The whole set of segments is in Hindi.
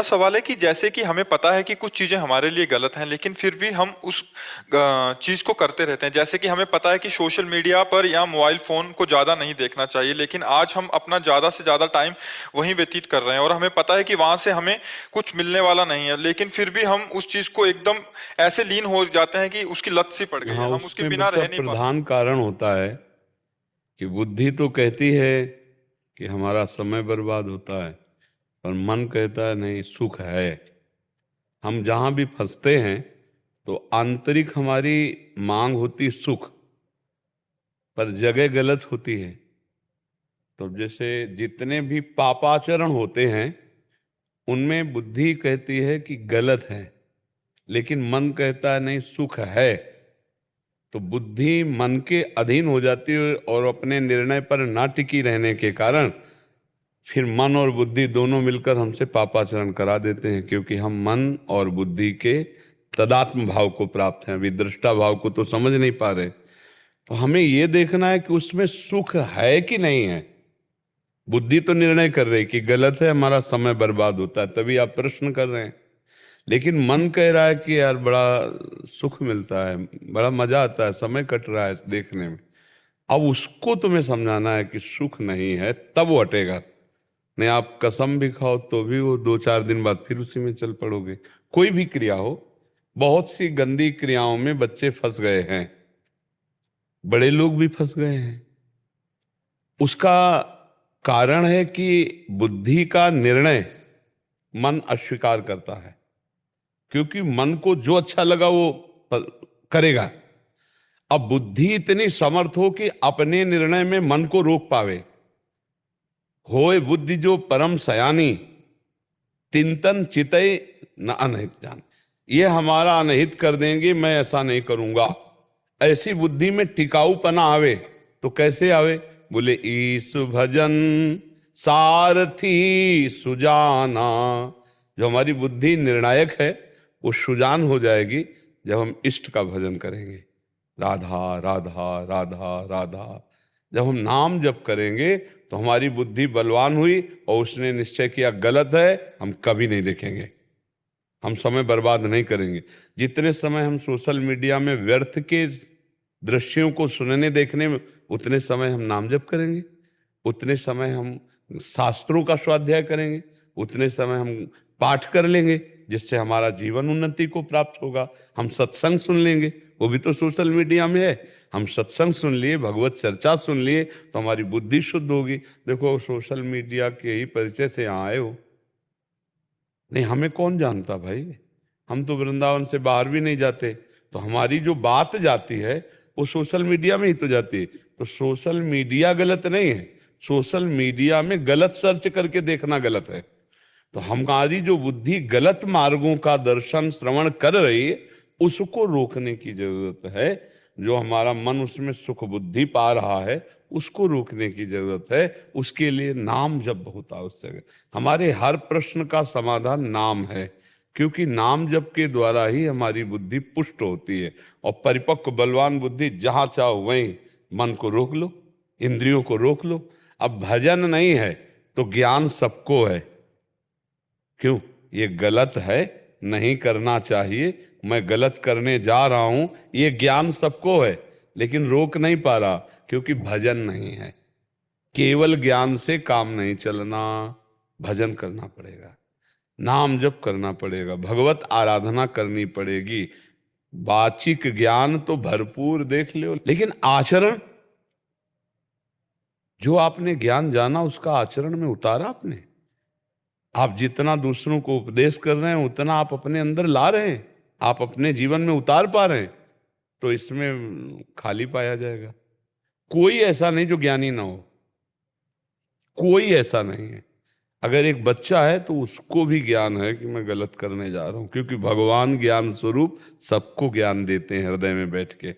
सवाल है कि जैसे कि हमें पता है कि कुछ चीजें हमारे लिए गलत हैं, लेकिन फिर भी हम उस चीज को करते रहते हैं। जैसे कि हमें पता है कि सोशल मीडिया पर या मोबाइल फोन को ज्यादा नहीं देखना चाहिए, लेकिन आज हम अपना ज्यादा से ज्यादा टाइम वहीं व्यतीत कर रहे हैं और हमें पता है कि वहां से हमें कुछ मिलने वाला नहीं है, लेकिन फिर भी हम उस चीज को एकदम ऐसे लीन हो जाते हैं कि उसकी लत सी पड़ गई हाँ, है, हम उसके उसमें बिना बच्चा रह नहीं पाते। प्रधान कारण होता है कि बुद्धि तो कहती है कि हमारा समय बर्बाद होता है, पर मन कहता है नहीं, सुख है। हम जहां भी फंसते हैं तो आंतरिक हमारी मांग होती सुख, पर जगह गलत होती है। तो जैसे जितने भी पापाचरण होते हैं उनमें बुद्धि कहती है कि गलत है, लेकिन मन कहता है नहीं, सुख है। तो बुद्धि मन के अधीन हो जाती है और अपने निर्णय पर ना टिकी रहने के कारण फिर मन और बुद्धि दोनों मिलकर हमसे पापाचरण करा देते हैं, क्योंकि हम मन और बुद्धि के तदात्म भाव को प्राप्त हैं, अभी दृष्टा भाव को तो समझ नहीं पा रहे। तो हमें यह देखना है कि उसमें सुख है कि नहीं है। बुद्धि तो निर्णय कर रही कि गलत है, हमारा समय बर्बाद होता है, तभी आप प्रश्न कर रहे हैं। लेकिन मन कह रहा है कि यार बड़ा सुख मिलता है, बड़ा मजा आता है, समय कट रहा है देखने में। अब उसको तुम्हें समझाना है कि सुख नहीं है, तब वो हटेगा। नहीं, आप कसम भी खाओ तो भी वो 2-4 दिन बाद फिर उसी में चल पड़ोगे। कोई भी क्रिया हो, बहुत सी गंदी क्रियाओं में बच्चे फंस गए हैं, बड़े लोग भी फंस गए हैं। उसका कारण है कि बुद्धि का निर्णय मन अस्वीकार करता है, क्योंकि मन को जो अच्छा लगा वो करेगा। अब बुद्धि इतनी समर्थ हो कि अपने निर्णय में मन को रोक पावे। होए बुद्धि जो परम सयानी, तिंतन चितय न अनहित जान। ये हमारा अनहित कर देंगे, मैं ऐसा नहीं करूंगा। ऐसी बुद्धि में टिकाऊपना आवे तो कैसे आवे? बोले ईश भजन सारथी सुजाना। जो हमारी बुद्धि निर्णायक है वो सुजान हो जाएगी जब हम इष्ट का भजन करेंगे। राधा राधा राधा राधा। जब हम नाम जप करेंगे तो हमारी बुद्धि बलवान हुई और उसने निश्चय किया गलत है, हम कभी नहीं देखेंगे, हम समय बर्बाद नहीं करेंगे। जितने समय हम सोशल मीडिया में व्यर्थ के दृश्यों को सुनने देखने में, उतने समय हम नाम जप करेंगे, उतने समय हम शास्त्रों का स्वाध्याय करेंगे, उतने समय हम पाठ कर लेंगे, जिससे हमारा जीवन उन्नति को प्राप्त होगा। हम सत्संग सुन लेंगे, वो भी तो सोशल मीडिया में है। हम सत्संग सुन लिए, भगवत चर्चा सुन लिए, तो हमारी बुद्धि शुद्ध होगी। देखो, सोशल मीडिया के ही परिचय से यहाँ आए हो, नहीं हमें कौन जानता भाई। हम तो वृंदावन से बाहर भी नहीं जाते, तो हमारी जो बात जाती है वो सोशल मीडिया में ही तो जाती है। तो सोशल मीडिया गलत नहीं है, सोशल मीडिया में गलत सर्च करके देखना गलत है। तो हमारी जो बुद्धि गलत मार्गों का दर्शन श्रवण कर रही है, उसको रोकने की जरूरत है। जो हमारा मन उसमें सुख बुद्धि पा रहा है, उसको रोकने की जरूरत है। उसके लिए नाम जप बहुत आवश्यक है। हमारे हर प्रश्न का समाधान नाम है, क्योंकि नाम जप के द्वारा ही हमारी बुद्धि पुष्ट होती है। और परिपक्व बलवान बुद्धि जहां चाहो वहीं मन को रोक लो, इंद्रियों को रोक लो। अब भजन नहीं है तो ज्ञान सबको है। क्यों? ये गलत है, नहीं करना चाहिए, मैं गलत करने जा रहा हूं, ये ज्ञान सबको है, लेकिन रोक नहीं पा रहा, क्योंकि भजन नहीं है। केवल ज्ञान से काम नहीं चलना, भजन करना पड़ेगा, नाम जप करना पड़ेगा, भगवत आराधना करनी पड़ेगी। वाचिक ज्ञान तो भरपूर देख लो, लेकिन आचरण, जो आपने ज्ञान जाना उसका आचरण में उतारा आपने। आप जितना दूसरों को उपदेश कर रहे हैं उतना आप अपने अंदर ला रहे हैं, आप अपने जीवन में उतार पा रहे हैं, तो इसमें खाली पाया जाएगा। कोई ऐसा नहीं जो ज्ञानी ना हो, कोई ऐसा नहीं है। अगर एक बच्चा है तो उसको भी ज्ञान है कि मैं गलत करने जा रहा हूं, क्योंकि भगवान ज्ञान स्वरूप सबको ज्ञान देते हैं हृदय में बैठ के।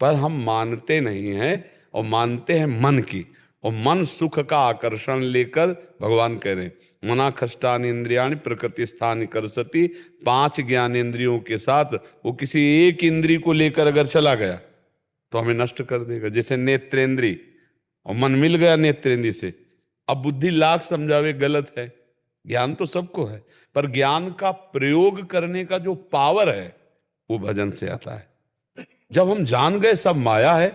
पर हम मानते नहीं हैं, और मानते हैं मन की, और मन सुख का आकर्षण लेकर, भगवान कह रहे हैं मना खष्टान इंद्रियाणि प्रकृति स्थान करसती। 5 ज्ञान इंद्रियों के साथ वो किसी एक इंद्री को लेकर अगर चला गया तो हमें नष्ट कर देगा। जैसे नेत्रेंद्री, और मन मिल गया नेत्रेंद्री से, अब बुद्धि लाख समझावे गलत है, ज्ञान तो सबको है, पर ज्ञान का प्रयोग करने का जो पावर है वो भजन से आता है। जब हम जान गए सब माया है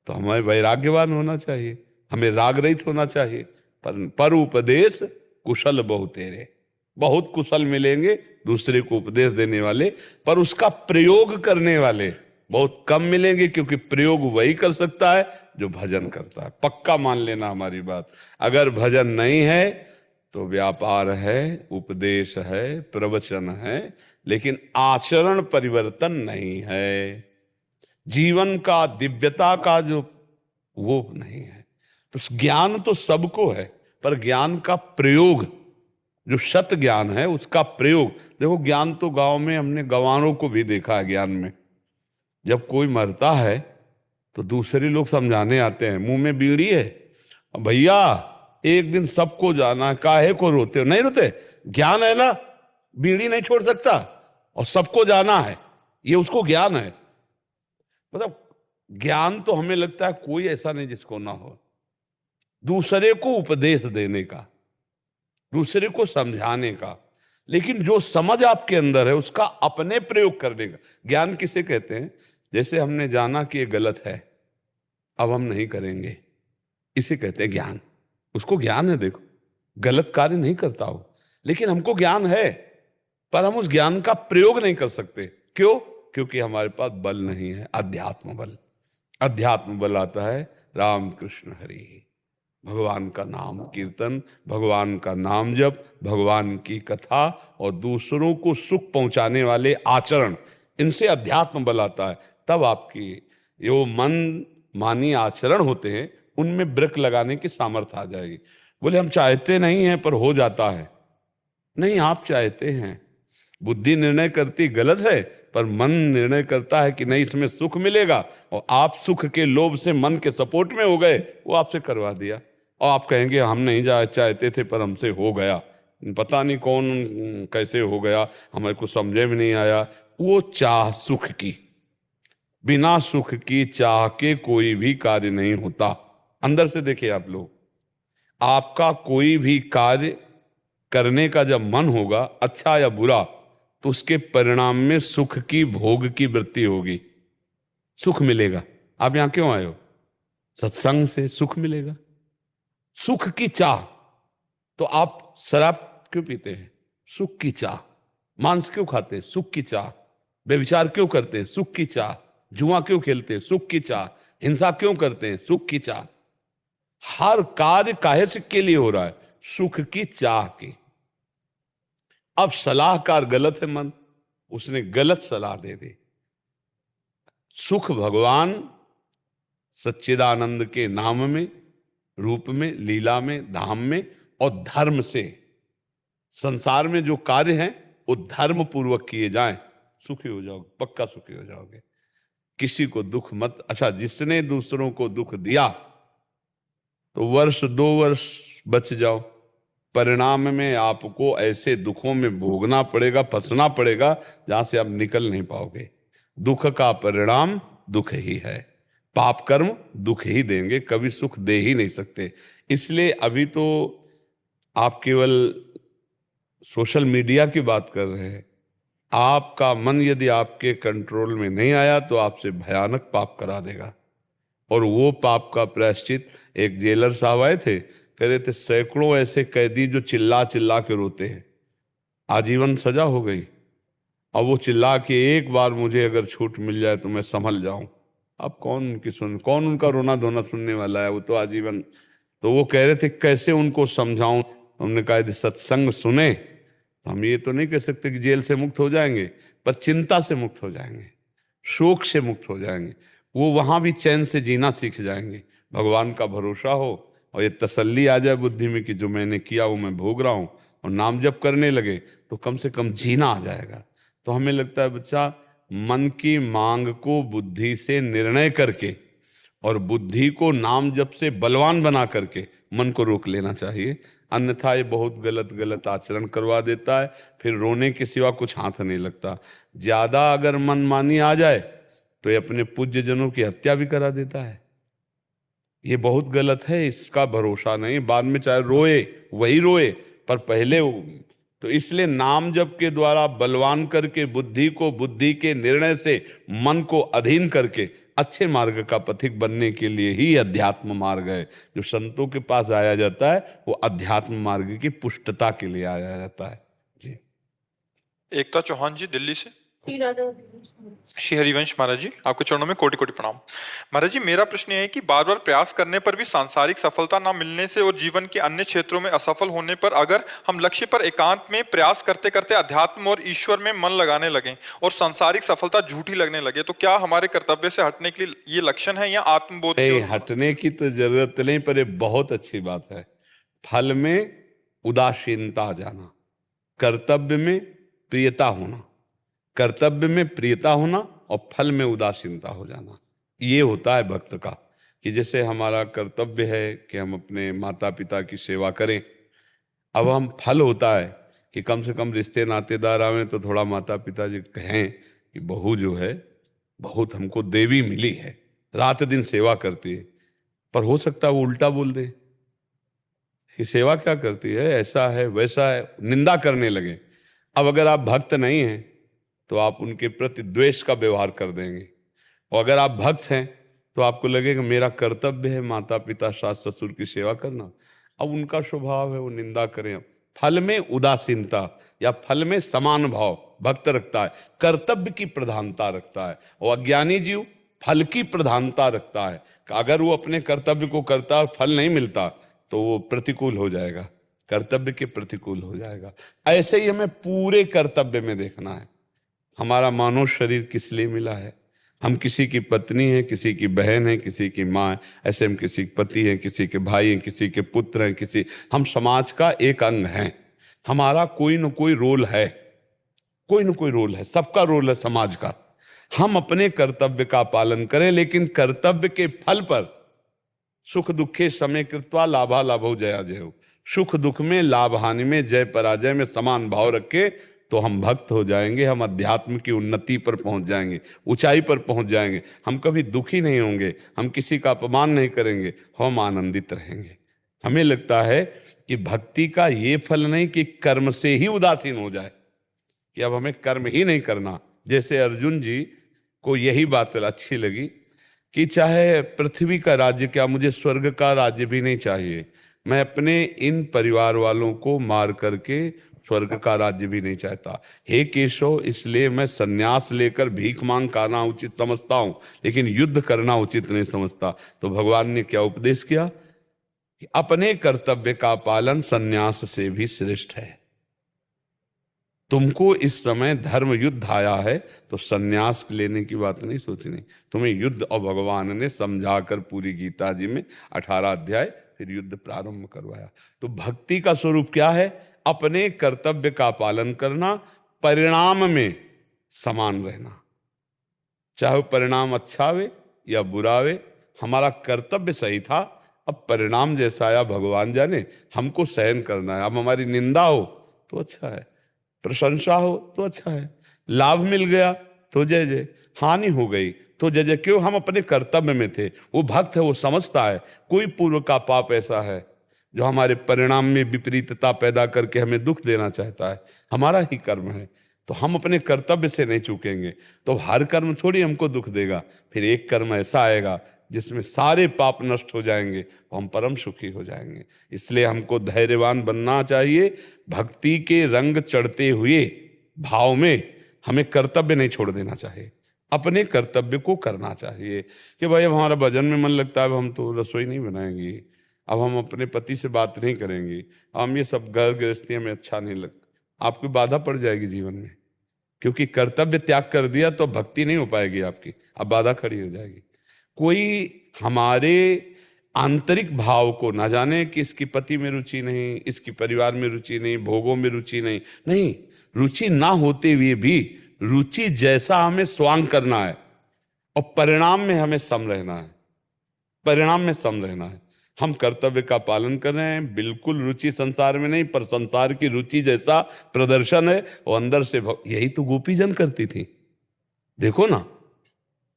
तो हमें वैराग्यवान होना चाहिए, हमें राग रहित होना चाहिए। पर उपदेश कुशल बहु तेरे, बहुत कुशल मिलेंगे दूसरे को उपदेश देने वाले, पर उसका प्रयोग करने वाले बहुत कम मिलेंगे, क्योंकि प्रयोग वही कर सकता है जो भजन करता है। पक्का मान लेना हमारी बात। अगर भजन नहीं है तो व्यापार है, उपदेश है, प्रवचन है, लेकिन आचरण परिवर्तन नहीं है, जीवन का दिव्यता का जो वो नहीं है। तो ज्ञान तो सबको है, पर ज्ञान का प्रयोग, जो शत ज्ञान है उसका प्रयोग। देखो ज्ञान तो गांव में हमने गंवारों को भी देखा है। ज्ञान में जब कोई मरता है तो दूसरे लोग समझाने आते हैं, मुंह में बीड़ी है, भैया एक दिन सबको जाना, काहे को रोते हो? नहीं रोते, ज्ञान है ना, बीड़ी नहीं छोड़ सकता और सबको जाना है, ये उसको ज्ञान है। मतलब ज्ञान तो हमें लगता है कोई ऐसा नहीं जिसको ना हो, दूसरे को उपदेश देने का, दूसरे को समझाने का, लेकिन जो समझ आपके अंदर है उसका अपने प्रयोग करने का। ज्ञान किसे कहते हैं? जैसे हमने जाना कि ये गलत है, अब हम नहीं करेंगे, इसे कहते हैं ज्ञान। उसको ज्ञान है, देखो गलत कार्य नहीं करता हो, लेकिन हमको ज्ञान है, पर हम उस ज्ञान का प्रयोग नहीं कर सकते। क्यों? क्योंकि हमारे पास बल नहीं है, अध्यात्म बल। अध्यात्म बल आता है राम कृष्ण हरि, भगवान का नाम कीर्तन, भगवान का नाम जप, भगवान की कथा और दूसरों को सुख पहुंचाने वाले आचरण, इनसे अध्यात्म बल आता है। तब आपकी जो मन मानी आचरण होते हैं उनमें ब्रेक लगाने की सामर्थ्य आ जाएगी। बोले हम चाहते नहीं हैं पर हो जाता है। नहीं, आप चाहते हैं, बुद्धि निर्णय करती गलत है, पर मन निर्णय करता है कि नहीं इसमें सुख मिलेगा, और आप सुख के लोभ से मन के सपोर्ट में हो गए, वो आपसे करवा दिया। और आप कहेंगे हम नहीं चाहते थे पर हमसे हो गया, पता नहीं कौन कैसे हो गया, हमें कुछ समझे में नहीं आया। वो चाह सुख की, बिना सुख की चाह के कोई भी कार्य नहीं होता। अंदर से देखिए आप लोग, आपका कोई भी कार्य करने का जब मन होगा, अच्छा या बुरा, तो उसके परिणाम में सुख की, भोग की वृत्ति होगी, सुख मिलेगा। आप यहां क्यों आए हो? सत्संग से सुख मिलेगा। सुख की चाह, तो आप शराब क्यों पीते हैं? सुख की चाह। मांस क्यों खाते हैं? सुख की चाह। व्यभिचार क्यों करते हैं? सुख की चाह। जुआ क्यों खेलते हैं? सुख की चाह। हिंसा क्यों करते हैं? सुख की चाह। हर कार्य काहे से के लिए हो रहा है? सुख की चाह की। अब सलाहकार गलत है मन, उसने गलत सलाह दे दी। सुख भगवान सच्चिदानंद के नाम में, रूप में, लीला में, धाम में और धर्म से। संसार में जो कार्य हैं वो धर्म पूर्वक किए जाएं, सुखी हो जाओगे, पक्का सुखी हो जाओगे। किसी को दुख मत, अच्छा जिसने दूसरों को दुख दिया तो वर्ष 2 वर्ष बच जाओ, परिणाम में आपको ऐसे दुखों में भोगना पड़ेगा, फंसना पड़ेगा जहां से आप निकल नहीं पाओगे। दुख का परिणाम दुख ही है, पाप कर्म दुख ही देंगे, कभी सुख दे ही नहीं सकते। इसलिए अभी तो आप केवल सोशल मीडिया की बात कर रहे हैं, आपका मन यदि आपके कंट्रोल में नहीं आया तो आपसे भयानक पाप करा देगा। और वो पाप का प्रायश्चित, एक जेलर साहब आए थे, कह रहे थे सैकड़ों ऐसे कैदी जो चिल्ला चिल्ला के रोते हैं, आजीवन सजा हो गई, और वो चिल्ला के एक बार मुझे अगर छूट मिल जाए तो मैं संभल जाऊं। अब कौन उनका रोना धोना सुनने वाला है? वो तो आजीवन। तो वो कह रहे थे कैसे उनको समझाऊं। हमने कहा यदि सत्संग सुने तो हम ये तो नहीं कह सकते कि जेल से मुक्त हो जाएंगे, पर चिंता से मुक्त हो जाएंगे, शोक से मुक्त हो जाएंगे, वो वहां भी चैन से जीना सीख जाएंगे। भगवान का भरोसा हो और ये तसल्ली आ जाए बुद्धि में कि जो मैंने किया वो मैं भोग रहा हूं, और नाम जप करने लगे तो कम से कम जीना आ जाएगा। तो हमें लगता है बच्चा, मन की मांग को बुद्धि से निर्णय करके और बुद्धि को नाम जप से बलवान बना करके मन को रोक लेना चाहिए, अन्यथा ये बहुत गलत आचरण करवा देता है। फिर रोने के सिवा कुछ हाथ नहीं लगता। ज्यादा अगर मनमानी आ जाए तो ये अपने पूज्य जनों की हत्या भी करा देता है। ये बहुत गलत है, इसका भरोसा नहीं। बाद में चाहे रोए वही रोए, पर पहले तो इसलिए नाम जप के द्वारा बलवान करके बुद्धि को, बुद्धि के निर्णय से मन को अधीन करके अच्छे मार्ग का पथिक बनने के लिए ही अध्यात्म मार्ग है। जो संतों के पास आया जाता है वो अध्यात्म मार्ग की पुष्टता के लिए आया जाता है। जी। एकता चौहान जी दिल्ली से। श्री हरिवंश महाराज जी, आपके चरणों में कोटि कोटि प्रणाम। महाराज जी, मेरा प्रश्न यह है कि बार बार प्रयास करने पर भी सांसारिक सफलता ना मिलने से और जीवन के अन्य क्षेत्रों में असफल होने पर अगर हम लक्ष्य पर एकांत में प्रयास करते करते अध्यात्म और ईश्वर में मन लगाने लगे और सांसारिक सफलता झूठी लगने लगे, तो क्या हमारे कर्तव्य से हटने के लिए ये लक्षण है या आत्मबोध? नहीं, हटने की तो जरूरत नहीं, पर ये बहुत अच्छी बात है। फल में उदासीनता आ जाना, कर्तव्य में प्रियता होना, कर्तव्य में प्रियता होना और फल में उदासीनता हो जाना, ये होता है भक्त का। कि जैसे हमारा कर्तव्य है कि हम अपने माता पिता की सेवा करें, अब हम फल होता है कि कम से कम रिश्ते नातेदार आवे तो थोड़ा माता पिता जी कहें कि बहू जो है बहुत हमको देवी मिली है, रात दिन सेवा करती है। पर हो सकता है वो उल्टा बोल दे कि सेवा क्या करती है, ऐसा है वैसा है, निंदा करने लगे। अब अगर आप भक्त नहीं हैं तो आप उनके प्रति द्वेष का व्यवहार कर देंगे, और अगर आप भक्त हैं तो आपको लगेगा मेरा कर्तव्य है माता पिता सास ससुर की सेवा करना। अब उनका स्वभाव है वो निंदा करें। फल में उदासीनता या फल में समान भाव भक्त रखता है, कर्तव्य की प्रधानता रखता है, और अज्ञानी जीव फल की प्रधानता रखता है। अगर वो अपने कर्तव्य को करता और फल नहीं मिलता तो वो प्रतिकूल हो जाएगा, कर्तव्य के प्रतिकूल हो जाएगा। ऐसे ही हमें पूरे कर्तव्य में देखना है। हमारा मानव शरीर किस लिए मिला है? हम किसी की पत्नी हैं, किसी की बहन है, किसी की माँ है, ऐसे हम किसी के पति हैं, किसी के भाई हैं, किसी के पुत्र हैं, हम समाज का एक अंग हैं। हमारा कोई न कोई रोल है, कोई न कोई रोल है, सबका रोल है समाज का। हम अपने कर्तव्य का पालन करें, लेकिन कर्तव्य के फल पर सुख दुखे समय कृत्वा लाभा लाभो जया जयो, सुख दुख में, लाभ हानि में, जय पराजय में समान भाव रखे तो हम भक्त हो जाएंगे, हम अध्यात्म की उन्नति पर पहुंच जाएंगे, ऊंचाई पर पहुंच जाएंगे। हम कभी दुखी नहीं होंगे, हम किसी का अपमान नहीं करेंगे, हम आनंदित रहेंगे। हमें लगता है कि भक्ति का ये फल नहीं कि कर्म से ही उदासीन हो जाए, कि अब हमें कर्म ही नहीं करना। जैसे अर्जुन जी को यही बात अच्छी लगी कि चाहे पृथ्वी का राज्य क्या, मुझे स्वर्ग का राज्य भी नहीं चाहिए, मैं अपने इन परिवार वालों को मार करके स्वर्ग का राज्य भी नहीं चाहता। हे केशव, इसलिए मैं सन्यास लेकर भीख मांग खाना उचित समझता हूं, लेकिन युद्ध करना उचित नहीं समझता। तो भगवान ने क्या उपदेश किया कि अपने कर्तव्य का पालन सन्यास से भी श्रेष्ठ है। तुमको इस समय धर्म युद्ध आया है तो सन्यास लेने की बात नहीं सोचनी, तुम्हें युद्ध, और भगवान ने समझाकर पूरी गीता जी में 18 अध्याय फिर युद्ध प्रारंभ करवाया। तो भक्ति का स्वरूप क्या है? अपने कर्तव्य का पालन करना, परिणाम में समान रहना, चाहे परिणाम अच्छा आवे या बुरा आवे। हमारा कर्तव्य सही था, अब परिणाम जैसा आया भगवान जाने, हमको सहन करना है। अब हमारी निंदा हो तो अच्छा है, प्रशंसा हो तो अच्छा है, लाभ मिल गया तो जय जय, हानि हो गई तो जय जय। क्यों? हम अपने कर्तव्य में थे। वो भक्त है, वो समझता है कोई पूर्व का पाप ऐसा है जो हमारे परिणाम में विपरीतता पैदा करके हमें दुख देना चाहता है, हमारा ही कर्म है, तो हम अपने कर्तव्य से नहीं चूकेंगे। तो हर कर्म थोड़ी हमको दुख देगा, फिर एक कर्म ऐसा आएगा जिसमें सारे पाप नष्ट हो जाएंगे, हम परम सुखी हो जाएंगे। इसलिए हमको धैर्यवान बनना चाहिए। भक्ति के रंग चढ़ते हुए भाव में हमें कर्तव्य नहीं छोड़ देना चाहिए, अपने कर्तव्य को करना चाहिए। कि भाई अब हमारा भजन में मन लगता है, अब हम तो रसोई नहीं बनाएंगे, अब हम अपने पति से बात नहीं करेंगे, हम ये सब घर गृहस्थी में अच्छा नहीं लगता, आपकी बाधा पड़ जाएगी जीवन में। क्योंकि कर्तव्य त्याग कर दिया तो भक्ति नहीं हो पाएगी आपकी, अब बाधा खड़ी हो जाएगी। कोई हमारे आंतरिक भाव को ना जाने कि इसकी पति में रुचि नहीं, इसकी परिवार में रुचि नहीं, भोगों में रुचि नहीं, नहीं, रुचि ना होते हुए भी रुचि जैसा हमें स्वांग करना है, और परिणाम में हमें सम रहना है, परिणाम में सम रहना है। हम कर्तव्य का पालन कर रहे हैं, बिल्कुल रुचि संसार में नहीं, पर संसार की रुचि जैसा प्रदर्शन है वो अंदर से। यही तो गोपीजन करती थी, देखो ना,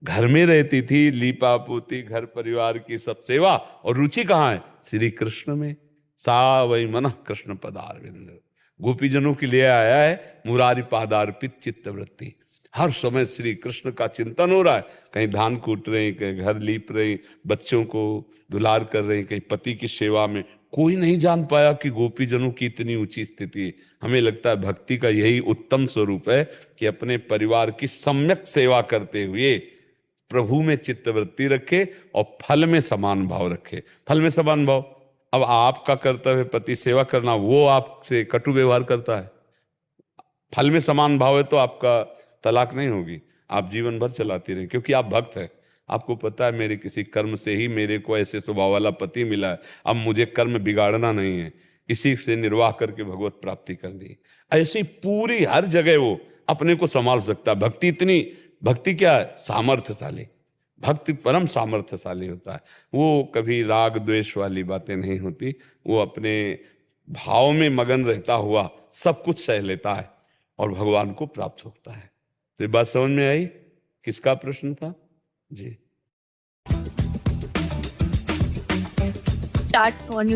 घर में रहती थी, लीपा पोती, घर परिवार की सब सेवा, और रुचि कहाँ है? श्री कृष्ण में, सा वही मन कृष्ण पदारविंद। गोपीजनों के लिए आया है मुरारी पादार्पित चित्तवृत्ति। हर समय श्री कृष्ण का चिंतन हो रहा है। कहीं धान कूट रहे हैं, कहीं घर लीप रहे हैं, बच्चों को दुलार कर रहे हैं, कहीं पति की सेवा में। कोई नहीं जान पाया कि गोपीजनों की इतनी ऊंची स्थिति है। हमें लगता है भक्ति का यही उत्तम स्वरूप है कि अपने परिवार की सम्यक सेवा करते हुए प्रभु में चित्तवृत्ति रखे और फल में समान भाव रखे। फल में समान भाव, अब आपका कर्तव्य पति सेवा करना, वो आपसे कटु व्यवहार करता है, फल में समान भाव है तो आपका तलाक नहीं होगी, आप जीवन भर चलाती रहे, क्योंकि आप भक्त हैं। आपको पता है मेरे किसी कर्म से ही मेरे को ऐसे स्वभाव वाला पति मिला है, अब मुझे कर्म बिगाड़ना नहीं है, इसी से निर्वाह करके भगवत प्राप्ति करनी। ऐसी पूरी हर जगह वो अपने को संभाल सकता है। भक्ति क्या है? सामर्थ्यशाली। भक्ति परम सामर्थ्यशाली होता है। वो कभी राग द्वेष वाली बातें नहीं होती, वो अपने भाव में मगन रहता हुआ सब कुछ सह लेता है और भगवान को प्राप्त होता है। तो ये बात समझ में आई? किसका प्रश्न था जी? Start on